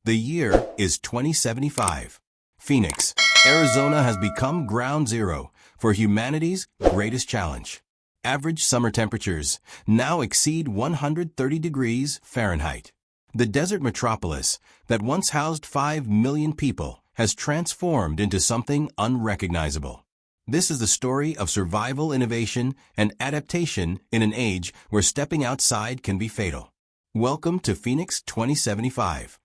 The year is 2075. Phoenix, Arizona has become ground zero for humanity's greatest challenge. Average summer temperatures now exceed 130 degrees Fahrenheit. The desert metropolis that once housed 5 million people has transformed into something unrecognizable. This is the story of survival, innovation, and adaptation in an age where stepping outside can be fatal. Welcome to Phoenix 2075.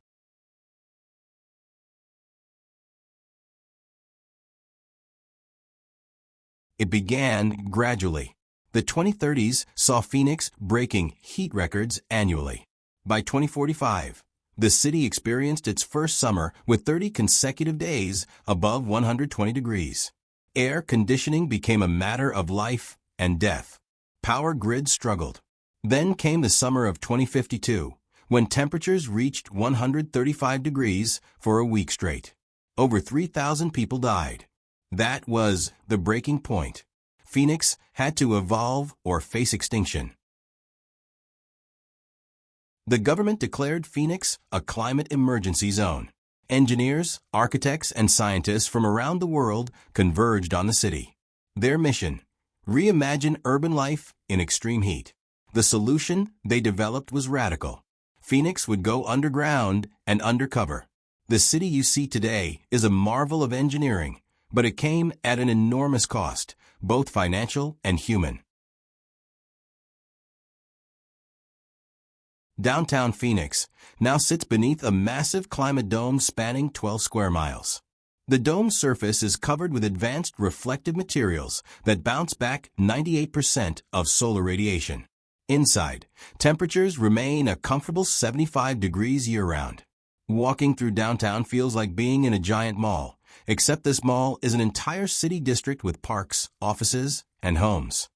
It began gradually. The 2030s saw Phoenix breaking heat records annually. By 2045, the city experienced its first summer with 30 consecutive days above 120 degrees. Air conditioning became a matter of life and death. Power grids struggled. Then came the summer of 2052, when temperatures reached 135 degrees for a week straight. Over 3,000 people died. That was the breaking point. Phoenix had to evolve or face extinction. The government declared Phoenix a climate emergency zone. Engineers, architects, and scientists from around the world converged on the city. Their mission: reimagine urban life in extreme heat. The solution they developed was radical. Phoenix would go underground and undercover. The city you see today is a marvel of engineering, but it came at an enormous cost, both financial and human. Downtown Phoenix now sits beneath a massive climate dome spanning 12 square miles. The dome's surface is covered with advanced reflective materials that bounce back 98% of solar radiation. Inside, temperatures remain a comfortable 75 degrees year-round. Walking through downtown feels like being in a giant mall, except this mall is an entire city district with parks, offices, and homes.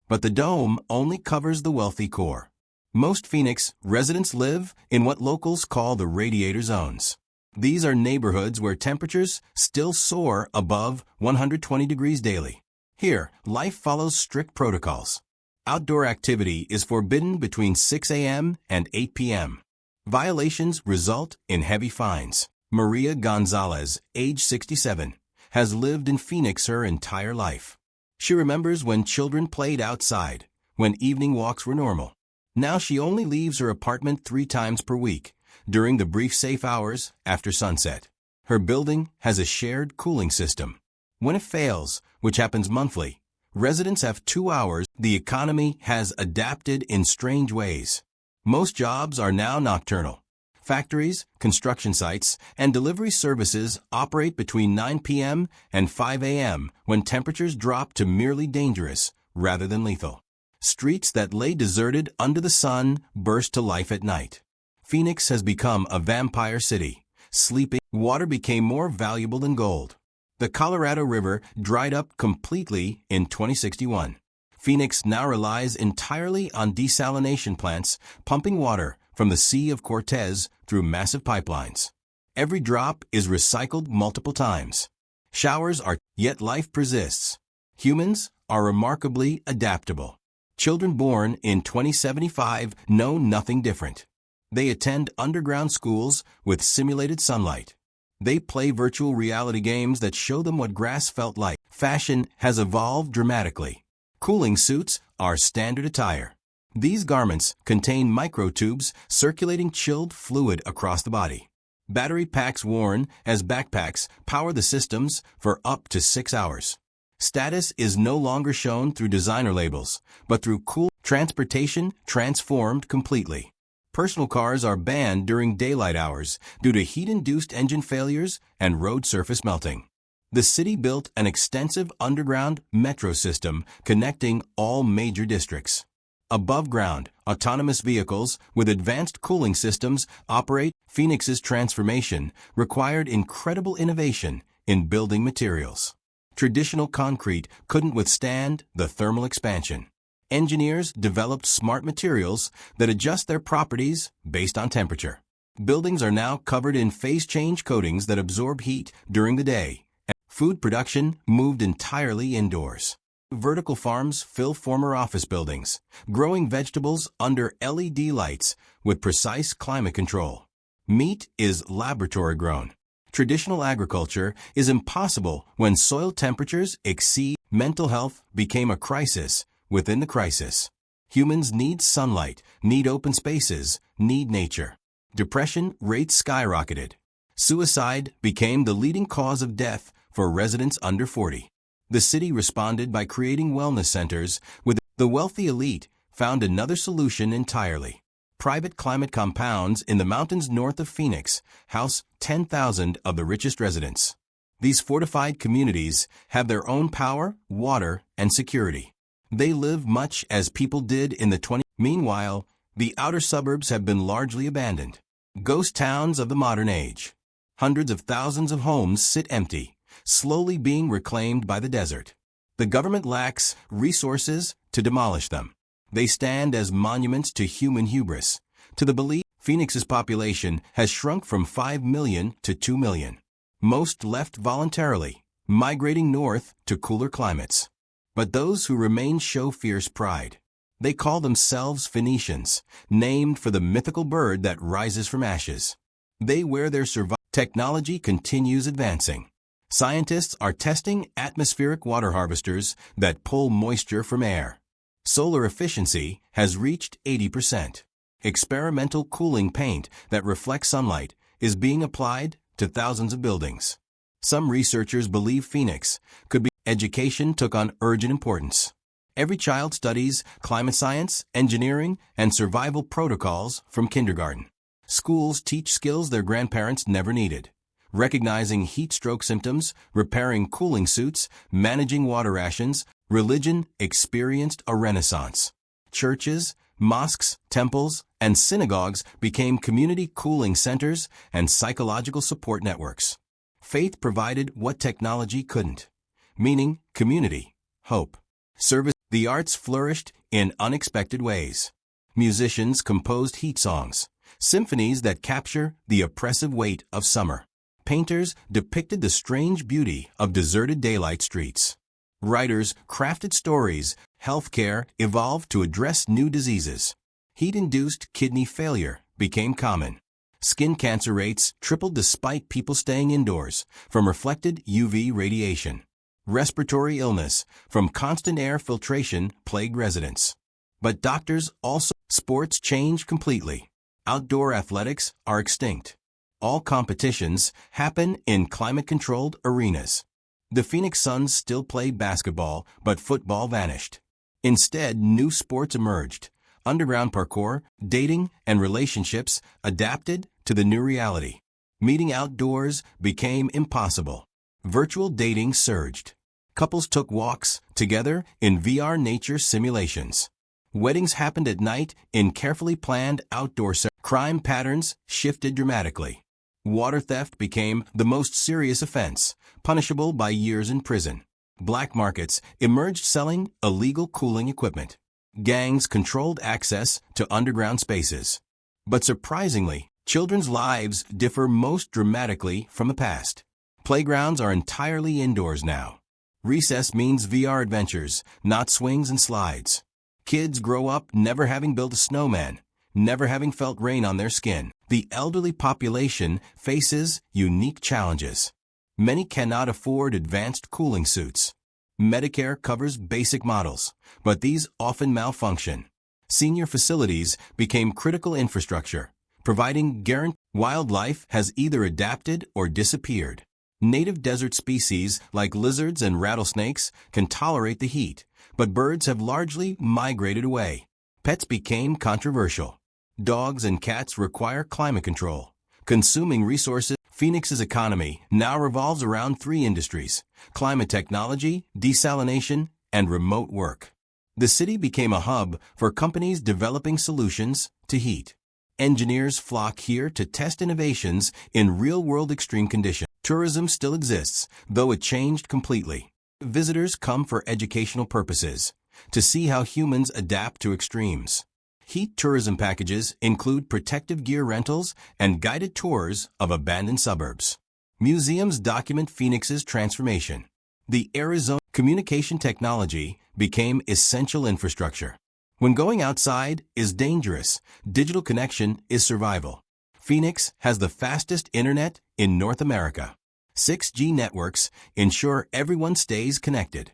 But the dome only covers the wealthy core. Most Phoenix residents live in what locals call the radiator zones. These are neighborhoods where temperatures still soar above 120 degrees daily. Here, life follows strict protocols. Outdoor activity is forbidden between 6 a.m. and 8 p.m. Violations result in heavy fines. Maria Gonzalez, age 67, has lived in Phoenix her entire life. She remembers when children played outside, when evening walks were normal. Now she only leaves her apartment 3 times per week, during the brief safe hours after sunset. Her building has a shared cooling system. When it fails, which happens monthly, residents have 2 hours. The economy has adapted in strange ways. Most jobs are now nocturnal. Factories, construction sites, and delivery services operate between 9 p.m. and 5 a.m. when temperatures drop to merely dangerous rather than lethal. Streets that lay deserted under the sun burst to life at night. Phoenix has become a vampire city. Sleeping water became more valuable than gold. The Colorado River dried up completely in 2061. Phoenix now relies entirely on desalination plants, pumping water from the Sea of Cortez through massive pipelines. Every drop is recycled multiple times. Showers are, yet life persists. Humans are remarkably adaptable. Children born in 2075 know nothing different. They attend underground schools with simulated sunlight. They play virtual reality games that show them what grass felt like. Fashion has evolved dramatically. Cooling suits are standard attire. These garments contain microtubes circulating chilled fluid across the body. Battery packs worn as backpacks power the systems for up to 6 hours. Status is no longer shown through designer labels, but through cool transportation transformed completely. Personal cars are banned during daylight hours due to heat-induced engine failures and road surface melting. The city built an extensive underground metro system connecting all major districts. Above ground, autonomous vehicles with advanced cooling systems operate. Phoenix's transformation required incredible innovation in building materials. Traditional concrete couldn't withstand the thermal expansion. Engineers developed smart materials that adjust their properties based on temperature. Buildings are now covered in phase change coatings that absorb heat during the day, and food production moved entirely indoors. Vertical farms fill former office buildings, growing vegetables under LED lights with precise climate control. Meat is laboratory grown. Traditional agriculture is impossible when soil temperatures exceed. Mental health became a crisis within the crisis. Humans need sunlight, need open spaces, need nature. Depression rates skyrocketed. Suicide became the leading cause of death for residents under 40. The city responded by creating wellness centers with the wealthy elite found another solution entirely. Private climate compounds in the mountains north of Phoenix house 10,000 of the richest residents. These fortified communities have their own power, water, and security. They live much as people did in the 20s. Meanwhile, the outer suburbs have been largely abandoned. Ghost towns of the modern age. Hundreds of thousands of homes sit empty, slowly being reclaimed by the desert. The government lacks resources to demolish them. They stand as monuments to human hubris, to the belief Phoenix's population has shrunk from 5 million to 2 million. Most left voluntarily, migrating north to cooler climates. But those who remain show fierce pride. They call themselves Phoenicians, named for the mythical bird that rises from ashes. They wear their survival. Technology continues advancing. Scientists are testing atmospheric water harvesters that pull moisture from air. Solar efficiency has reached 80%. Experimental cooling paint that reflects sunlight is being applied to thousands of buildings. Some researchers believe Phoenix could be. Education took on urgent importance. Every child studies climate science, engineering, and survival protocols from kindergarten. Schools teach skills their grandparents never needed. Recognizing heat stroke symptoms, repairing cooling suits, managing water rations. Religion experienced a renaissance. Churches, mosques, temples, and synagogues became community cooling centers and psychological support networks. Faith provided what technology couldn't, meaning community, hope, service. The arts flourished in unexpected ways. Musicians composed heat songs, symphonies that capture the oppressive weight of summer. Painters depicted the strange beauty of deserted daylight streets. Writers crafted stories. Healthcare evolved to address new diseases. Heat-induced kidney failure became common. Skin cancer rates tripled despite people staying indoors from reflected UV radiation. Respiratory illness from constant air filtration plagued residents. But doctors also. Sports changed completely. Outdoor athletics are extinct. All competitions happen in climate-controlled arenas. The Phoenix Suns still play basketball, but football vanished. Instead, new sports emerged. Underground parkour, dating, and relationships adapted to the new reality. Meeting outdoors became impossible. Virtual dating surged. Couples took walks together in VR nature simulations. Weddings happened at night in carefully planned outdoor ceremonies. Crime patterns shifted dramatically. Water theft became the most serious offense, punishable by years in prison. Black markets emerged selling illegal cooling equipment. Gangs controlled access to underground spaces. But surprisingly, children's lives differ most dramatically from the past. Playgrounds are entirely indoors now. Recess means VR adventures, not swings and slides. Kids grow up never having built a snowman, never having felt rain on their skin. The elderly population faces unique challenges. Many cannot afford advanced cooling suits. Medicare covers basic models, but these often malfunction. Senior facilities became critical infrastructure, providing guaranteed. Wildlife has either adapted or disappeared. Native desert species like lizards and rattlesnakes can tolerate the heat, but birds have largely migrated away. Pets became controversial. Dogs and cats require climate control, consuming resources. Phoenix's economy now revolves around 3 industries: climate technology, desalination, and remote work. The city became a hub for companies developing solutions to heat. Engineers flock here to test innovations in real-world extreme conditions. Tourism still exists, though it changed completely. Visitors come for educational purposes, to see how humans adapt to extremes. Heat tourism packages include protective gear rentals and guided tours of abandoned suburbs. Museums document Phoenix's transformation. The Arizona communication technology became essential infrastructure. When going outside is dangerous, digital connection is survival. Phoenix has the fastest internet in North America. 6G networks ensure everyone stays connected.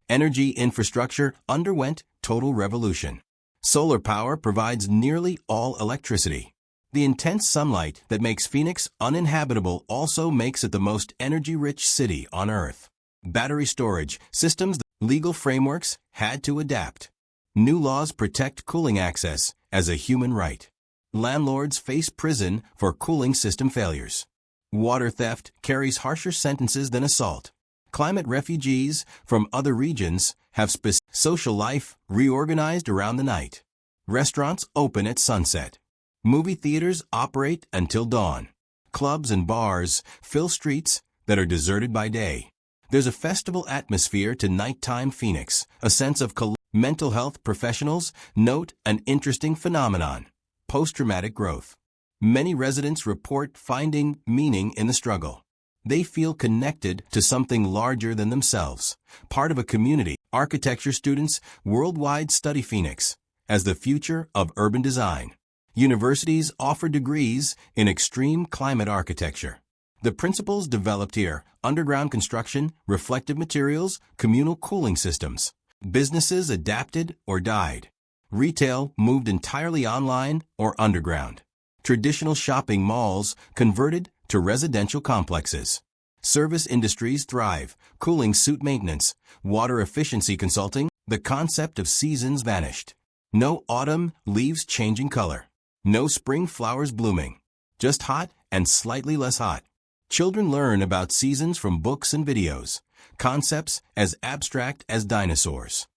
Energy infrastructure underwent total revolution. Solar power provides nearly all electricity. The intense sunlight that makes Phoenix uninhabitable also makes it the most energy-rich city on Earth. Battery storage systems, legal frameworks had to adapt. New laws protect cooling access as a human right. Landlords face prison for cooling system failures. Water theft carries harsher sentences than assault. Climate refugees from other regions have social life reorganized around the night. Restaurants open at sunset. Movie theaters operate until dawn. Clubs and bars fill streets that are deserted by day. There's a festival atmosphere to nighttime Phoenix, a sense of mental health professionals note an interesting phenomenon: post-traumatic growth. Many residents report finding meaning in the struggle. They feel connected to something larger than themselves, part of a community. Architecture students worldwide study Phoenix as the future of urban design. Universities offer degrees in extreme climate architecture. The principles developed here: underground construction, reflective materials, communal cooling systems. Businesses adapted or died. Retail moved entirely online or underground. Traditional shopping malls converted to residential complexes. Service industries thrive: cooling suit maintenance, water efficiency consulting. The concept of seasons vanished. No autumn leaves changing color. No spring flowers blooming. Just hot and slightly less hot. Children learn about seasons from books and videos, concepts as abstract as dinosaurs.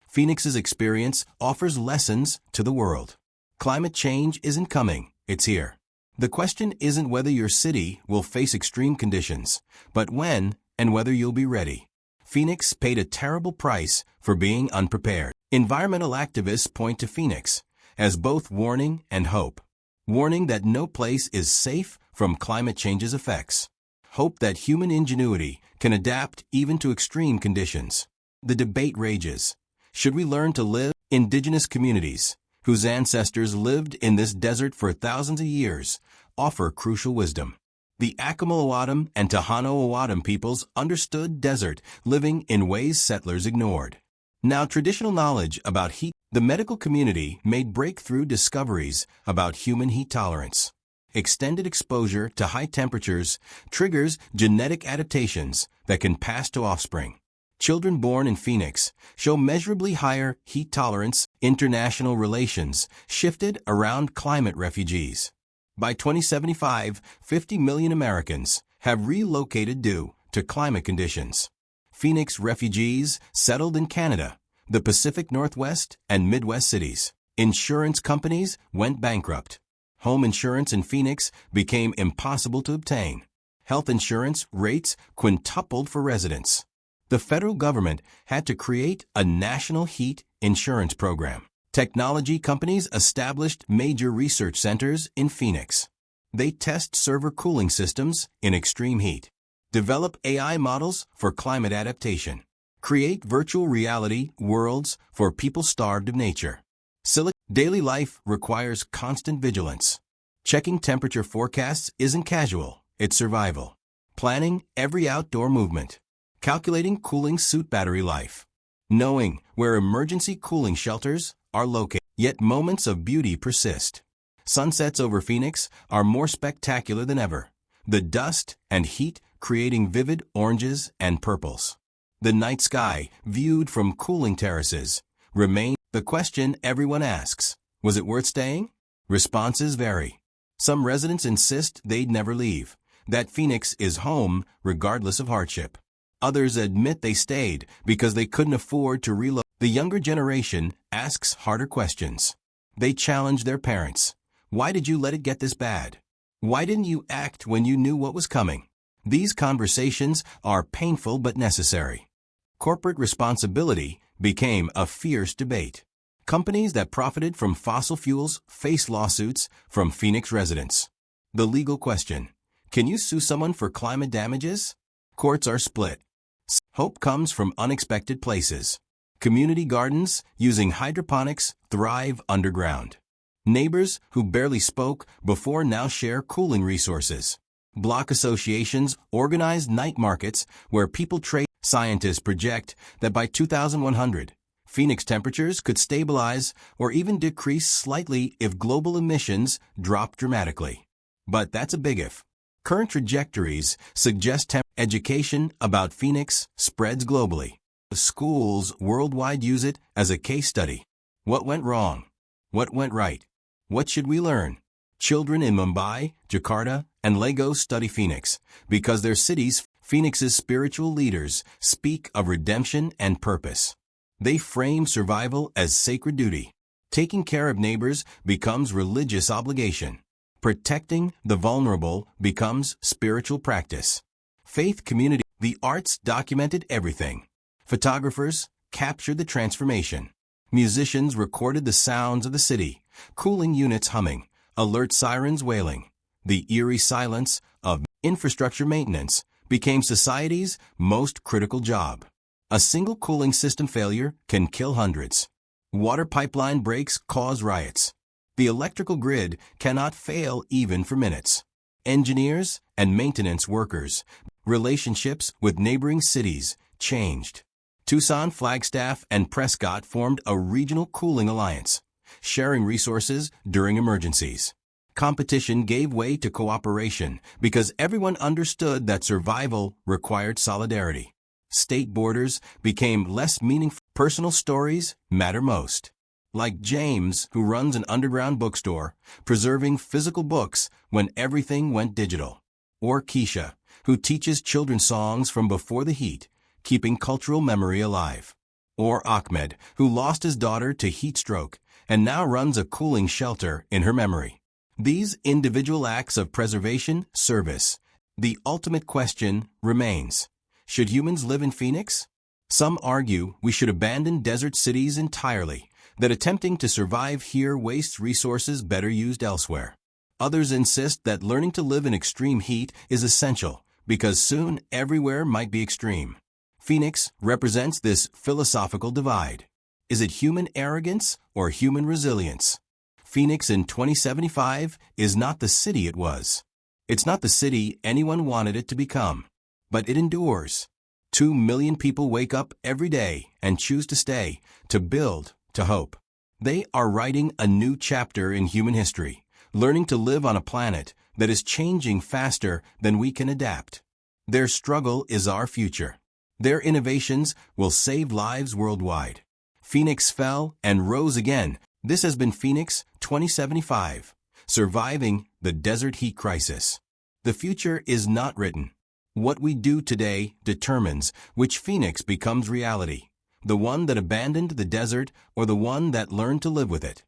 Phoenix's experience offers lessons to the world. Climate change isn't coming, it's here. The question isn't whether your city will face extreme conditions, but when and whether you'll be ready. Phoenix paid a terrible price for being unprepared. Environmental activists point to Phoenix as both warning and hope. Warning that no place is safe from climate change's effects. Hope that human ingenuity can adapt even to extreme conditions. The debate rages. Should we learn to live? Indigenous communities, whose ancestors lived in this desert for thousands of years, offer crucial wisdom. The Accomawatam and Tohono-O'odham peoples understood desert living in ways settlers ignored. Now, traditional knowledge about heat. The medical community made breakthrough discoveries about human heat tolerance. Extended exposure to high temperatures triggers genetic adaptations that can pass to offspring. Children born in Phoenix show measurably higher heat tolerance. International relations shifted around climate refugees. By 2075, 50 million Americans have relocated due to climate conditions. Phoenix refugees settled in Canada, the Pacific Northwest, and Midwest cities. Insurance companies went bankrupt. Home insurance in Phoenix became impossible to obtain. Health insurance rates quintupled for residents. The federal government had to create a national heat insurance program. Technology companies established major research centers in Phoenix. They test server cooling systems in extreme heat, develop AI models for climate adaptation, create virtual reality worlds for people starved of nature. Daily life requires constant vigilance. Checking temperature forecasts isn't casual, it's survival. Planning every outdoor movement. Calculating cooling suit battery life. Knowing where emergency cooling shelters are located. Yet moments of beauty persist. Sunsets over Phoenix are more spectacular than ever. The dust and heat creating vivid oranges and purples. The night sky, viewed from cooling terraces, remains. The question everyone asks: was it worth staying? Responses vary. Some residents insist they'd never leave, that Phoenix is home regardless of hardship. Others admit they stayed because they couldn't afford to relocate. The younger generation asks harder questions. They challenge their parents. Why did you let it get this bad? Why didn't you act when you knew what was coming? These conversations are painful but necessary. Corporate responsibility became a fierce debate. Companies that profited from fossil fuels face lawsuits from Phoenix residents. The legal question: can you sue someone for climate damages? Courts are split. Hope comes from unexpected places. Community gardens using hydroponics thrive underground. Neighbors who barely spoke before now share cooling resources. Block associations organize night markets where people trade. Scientists project that by 2100, Phoenix temperatures could stabilize or even decrease slightly if global emissions drop dramatically. But that's a big if. Current trajectories suggest education about Phoenix spreads globally. Schools worldwide use it as a case study. What went wrong? What went right? What should we learn? Children in Mumbai, Jakarta, and Lagos study Phoenix because their cities, Phoenix's spiritual leaders, speak of redemption and purpose. They frame survival as sacred duty. Taking care of neighbors becomes religious obligation. Protecting the vulnerable becomes spiritual practice. Faith community. The arts documented everything. Photographers captured the transformation. Musicians recorded the sounds of the city, cooling units humming, alert sirens wailing. The eerie silence of infrastructure maintenance became society's most critical job. A single cooling system failure can kill hundreds. Water pipeline breaks cause riots. The electrical grid cannot fail even for minutes. Engineers and maintenance workers, relationships with neighboring cities changed. Tucson, Flagstaff, and Prescott formed a regional cooling alliance, sharing resources during emergencies. Competition gave way to cooperation because everyone understood that survival required solidarity. State borders became less meaningful. Personal stories matter most. Like James, who runs an underground bookstore, preserving physical books when everything went digital. Or Keisha, who teaches children songs from before the heat, keeping cultural memory alive. Or Ahmed, who lost his daughter to heat stroke and now runs a cooling shelter in her memory. These individual acts of preservation, service. The ultimate question remains, should humans live in Phoenix? Some argue we should abandon desert cities entirely, that attempting to survive here wastes resources better used elsewhere. Others insist that learning to live in extreme heat is essential, because soon everywhere might be extreme. Phoenix represents this philosophical divide. Is it human arrogance or human resilience? Phoenix in 2075 is not the city it was. It's not the city anyone wanted it to become. But it endures. 2 million people wake up every day and choose to stay, to build, to hope. They are writing a new chapter in human history, learning to live on a planet that is changing faster than we can adapt. Their struggle is our future. Their innovations will save lives worldwide. Phoenix fell and rose again. This has been Phoenix 2075, surviving the desert heat crisis. The future is not written. What we do today determines which Phoenix becomes reality, the one that abandoned the desert or the one that learned to live with it.